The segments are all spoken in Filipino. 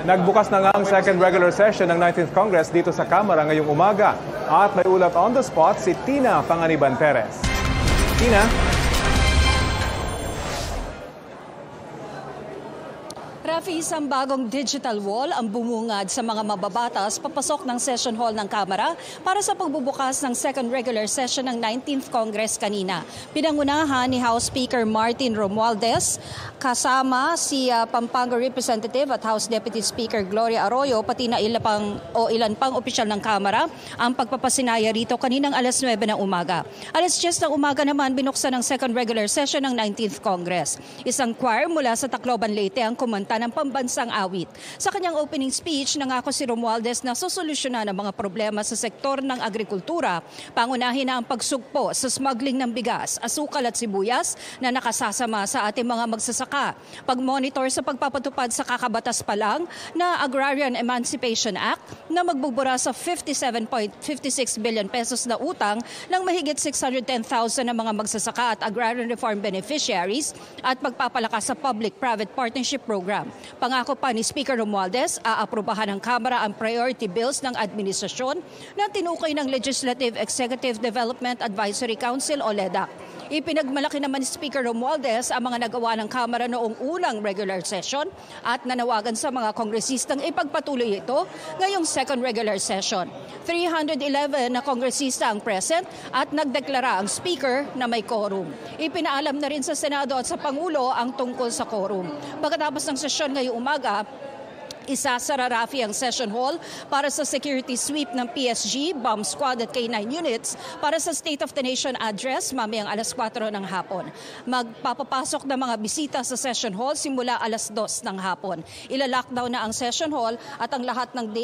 Nagbukas na nga ang second regular session ng 19th Congress dito sa Kamara ngayong umaga. At may ulat on the spot si Tina Panganiban Perez. Tina? Rafi, isang bagong digital wall ang bumungad sa mga mababatas papasok ng session hall ng Kamara para sa pagbubukas ng second regular session ng 19th Congress kanina. Pinangunahan ni House Speaker Martin Romualdez, kasama si Pampanga Representative at House Deputy Speaker Gloria Arroyo, pati na ilan pang opisyal ng Kamara ang pagpapasinaya rito kaninang alas 9 ng umaga. Alas 10 ng umaga naman binuksan ang second regular session ng 19th Congress. Isang choir mula sa Tacloban, Leyte ang kumanta ng pambansang awit. Sa kanyang opening speech, nangako si Romualdez na sosolusyonan ang mga problema sa sektor ng agrikultura. Pangunahin na ang pagsugpo sa smuggling ng bigas, asukal at sibuyas na nakasasama sa ating mga magsasaka. Pag-monitor sa pagpapatupad sa kakabatas pa lang na Agrarian Emancipation Act na magbubura sa 57.56 billion pesos na utang ng mahigit 610,000 na mga magsasaka at agrarian reform beneficiaries at pagpapalakas sa public-private partnership program. Pangako pa ni Speaker Romualdez, aaprubahan ng Kamara ang priority bills ng administrasyon na tinukoy ng Legislative Executive Development Advisory Council o LEDAC. Ipinagmalaki naman ni Speaker Romualdez ang mga nagawa ng Kamara noong unang regular session at nanawagan sa mga kongresistang ipagpatuloy ito ngayong second regular session. 311 na kongresista ang present at nagdeklara ang Speaker na may quorum. Ipinaalam na rin sa Senado at sa Pangulo ang tungkol sa quorum. Pagkatapos ng sesyon ngayong umaga, isasara Rafi ang session hall para sa security sweep ng PSG, bomb squad at K9 units para sa State of the Nation address mamayang alas 4 ng hapon. Magpapapasok ng mga bisita sa session hall simula alas 2 ng hapon. Ilalockdown na ang session hall at ang lahat ng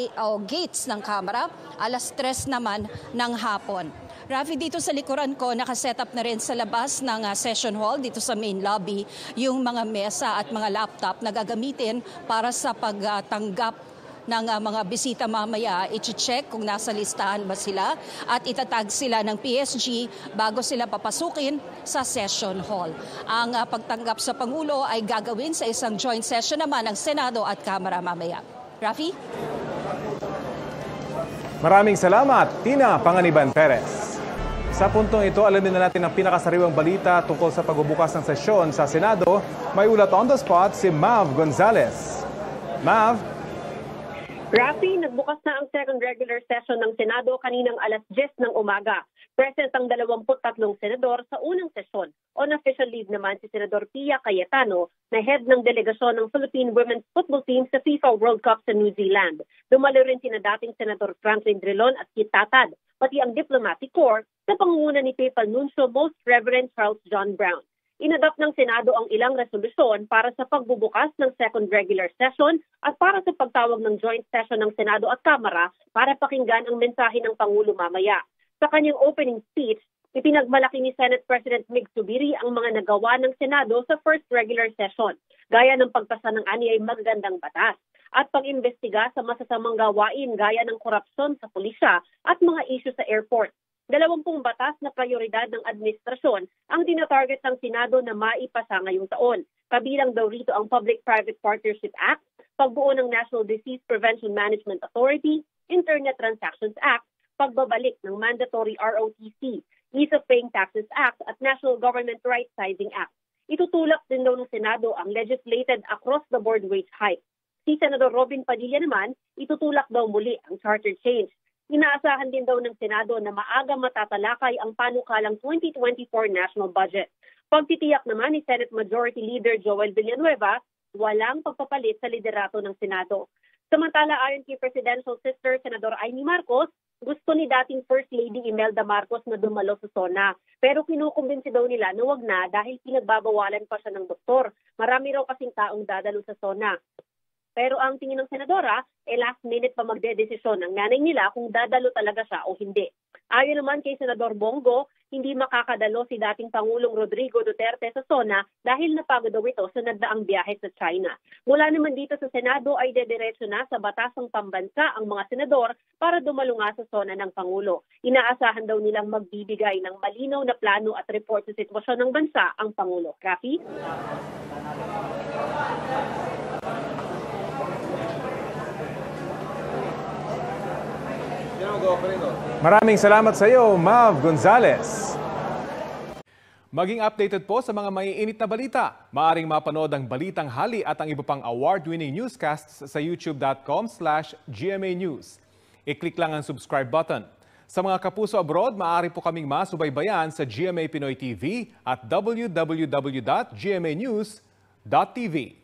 gates ng Kamara alas 3 naman ng hapon. Rafi, dito sa likuran ko, nakasetup na rin sa labas ng session hall, dito sa main lobby, yung mga mesa at mga laptop na gagamitin para sa pagtanggap ng mga bisita mamaya. I-check kung nasa listahan ba sila at itatag sila ng PSG bago sila papasukin sa session hall. Ang pagtanggap sa Pangulo ay gagawin sa isang joint session naman ng Senado at Kamara mamaya. Rafi? Maraming salamat, Tina Panganiban Perez. Sa puntong ito, alamin na natin ang pinakasariwang balita tungkol sa pagbubukas ng sesyon sa Senado. May ulat on the spot si Mav Gonzalez. Mav? Rafi, nagbukas na ang second regular session ng Senado kaninang alas 10 ng umaga. Present ang 23 senador sa unang sesyon. On official leave naman si Senador Pia Cayetano na head ng delegasyon ng Philippine Women's Football Team sa FIFA World Cup sa New Zealand. Dumalo rin sina dating Senador Franklin Drilon at Kit Tatad, pati ang diplomatic corps sa pangunguna ni Papal Nuncio Most Reverend Charles John Brown. Inadopt ng Senado ang ilang resolusyon para sa pagbubukas ng second regular session at para sa pagtawag ng joint session ng Senado at Kamara para pakinggan ang mensahe ng Pangulo mamaya. Sa kanyang opening speech, ipinagmalaki ni Senate President Mig Zubiri ang mga nagawa ng Senado sa first regular session, gaya ng pagpasa ng anyay magagandang batas at pag-imbestiga sa masasamang gawain gaya ng korupsyon sa pulisya at mga issue sa airport. 20 batas na prioridad ng administrasyon ang tinatarget ng Senado na maipasa ngayong taon. Kabilang daw rito ang Public-Private Partnership Act, pagbuo ng National Disease Prevention Management Authority, Internet Transactions Act, pagbabalik ng mandatory ROTC, Ease of Paying Taxes Act at National Government Right Sizing Act. Itutulak din daw ng Senado ang legislated across-the-board wage hike. Si Senador Robin Padilla naman, itutulak daw muli ang charter change. Inaasahan din daw ng Senado na maaga matatalakay ang panukalang 2024 national budget. Pagtitiyak naman ni Senate Majority Leader Joel Villanueva, walang pagpapalit sa liderato ng Senado. Samantala, ayon kay Presidential Sister Senador Amy Marcos, gusto ni dating First Lady Imelda Marcos na dumalo sa SONA. Pero kinukumbinsi daw nila na wag na dahil pinagbabawalan pa siya ng doktor. Marami raw kasing taong dadalo sa SONA. Pero ang tingin ng senadora, last minute pa magdedesisyon ng nanay nila kung dadalo talaga siya o hindi. Ayon naman kay Senador Bongo, hindi makakadalo si dating Pangulong Rodrigo Duterte sa SONA dahil napagod daw ito sa nagdaang biyahe sa China. Mula naman dito sa Senado ay dediretso na sa batasang pambansa ang mga senador para dumalo nga sa SONA ng Pangulo. Inaasahan daw nilang magbibigay ng malinaw na plano at report sa sitwasyon ng bansa ang Pangulo. Rafi? Maraming salamat sa iyo, Mav Gonzales. Maging updated po sa mga maiinit na balita. Maaring mapanood ang Balitang Hali at ang iba pang award-winning newscasts sa youtube.com/GMA News. I-click lang ang subscribe button. Sa mga kapuso abroad, maaari po kaming masubaybayan sa GMA Pinoy TV at www.gmanews.tv.